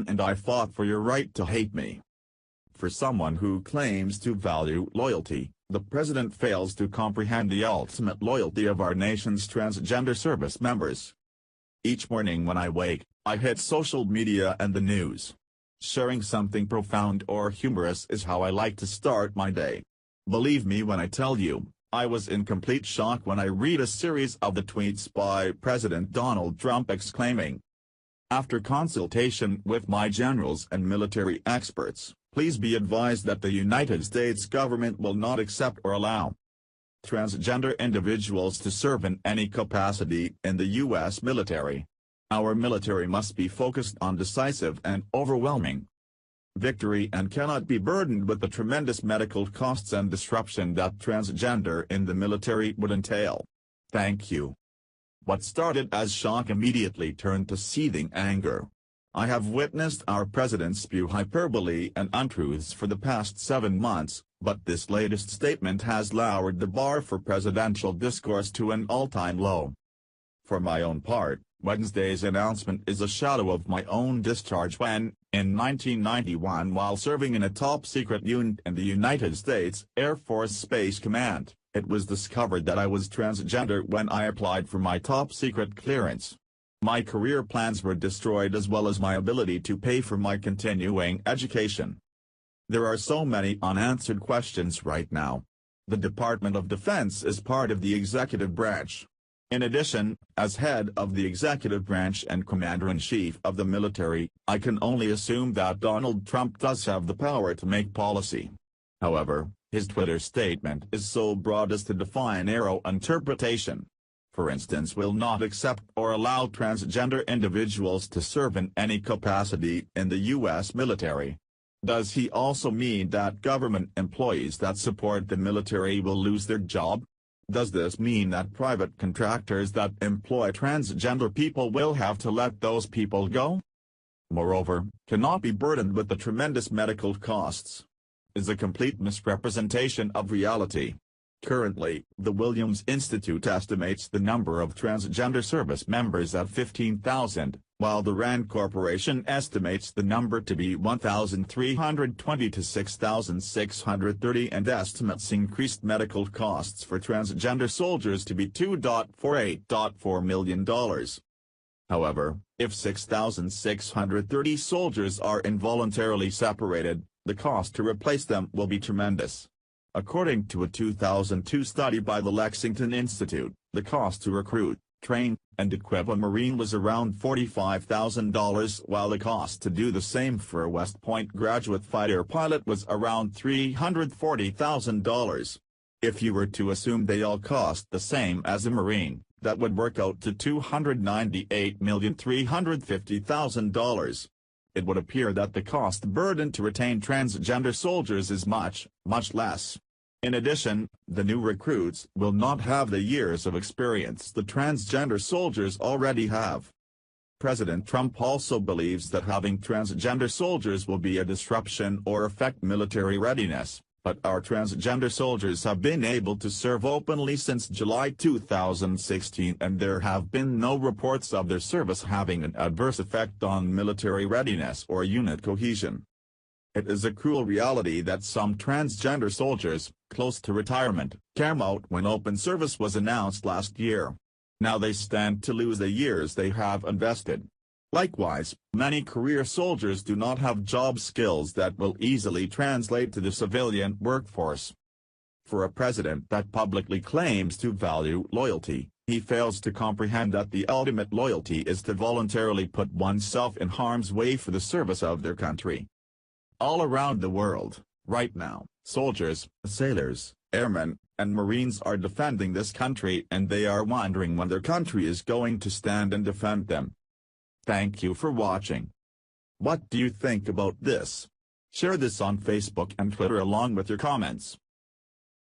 and I fought for your right to hate me. For someone who claims to value loyalty, the president fails to comprehend the ultimate loyalty of our nation's transgender service members. Each morning when I wake, I hit social media and the news. Sharing something profound or humorous is how I like to start my day. Believe me when I tell you, I was in complete shock when I read a series of the tweets by President Donald Trump exclaiming, "After consultation with my generals and military experts, please be advised that the United States government will not accept or allow transgender individuals to serve in any capacity in the U.S. military. Our military must be focused on decisive and overwhelming victory and cannot be burdened with the tremendous medical costs and disruption that transgender in the military would entail. Thank you." What started as shock immediately turned to seething anger. I have witnessed our president spew hyperbole and untruths for the past 7 months, but this latest statement has lowered the bar for presidential discourse to an all-time low. For my own part, Wednesday's announcement is a shadow of my own discharge when, in 1991 while serving in a top-secret unit in the United States Air Force Space Command, it was discovered that I was transgender when I applied for my top-secret clearance. My career plans were destroyed as well as my ability to pay for my continuing education. There are so many unanswered questions right now. The Department of Defense is part of the executive branch. In addition, as head of the executive branch and commander-in-chief of the military, I can only assume that Donald Trump does have the power to make policy. However, his Twitter statement is so broad as to defy narrow interpretation. For instance, will not accept or allow transgender individuals to serve in any capacity in the U.S. military. Does he also mean that government employees that support the military will lose their job? Does this mean that private contractors that employ transgender people will have to let those people go? Moreover, cannot be burdened with the tremendous medical costs. Is a complete misrepresentation of reality. Currently, the Williams Institute estimates the number of transgender service members at 15,000, while the RAND Corporation estimates the number to be 1,320 to 6,630 and estimates increased medical costs for transgender soldiers to be $2.48.4 million. However, if 6,630 soldiers are involuntarily separated, the cost to replace them will be tremendous. According to a 2002 study by the Lexington Institute, the cost to recruit, train, and equip a Marine was around $45,000 while the cost to do the same for a West Point graduate fighter pilot was around $340,000. If you were to assume they all cost the same as a Marine, that would work out to $298,350,000. It would appear that the cost burden to retain transgender soldiers is much, much less. In addition, the new recruits will not have the years of experience the transgender soldiers already have. President Trump also believes that having transgender soldiers will be a disruption or affect military readiness, but our transgender soldiers have been able to serve openly since July 2016 and there have been no reports of their service having an adverse effect on military readiness or unit cohesion. It is a cruel reality that some transgender soldiers, close to retirement, came out when open service was announced last year. Now they stand to lose the years they have invested. Likewise, many career soldiers do not have job skills that will easily translate to the civilian workforce. For a president that publicly claims to value loyalty, he fails to comprehend that the ultimate loyalty is to voluntarily put oneself in harm's way for the service of their country. All around the world, right now, soldiers, sailors, airmen, and Marines are defending this country and they are wondering when their country is going to stand and defend them. Thank you for watching. What do you think about this? Share this on Facebook and Twitter along with your comments.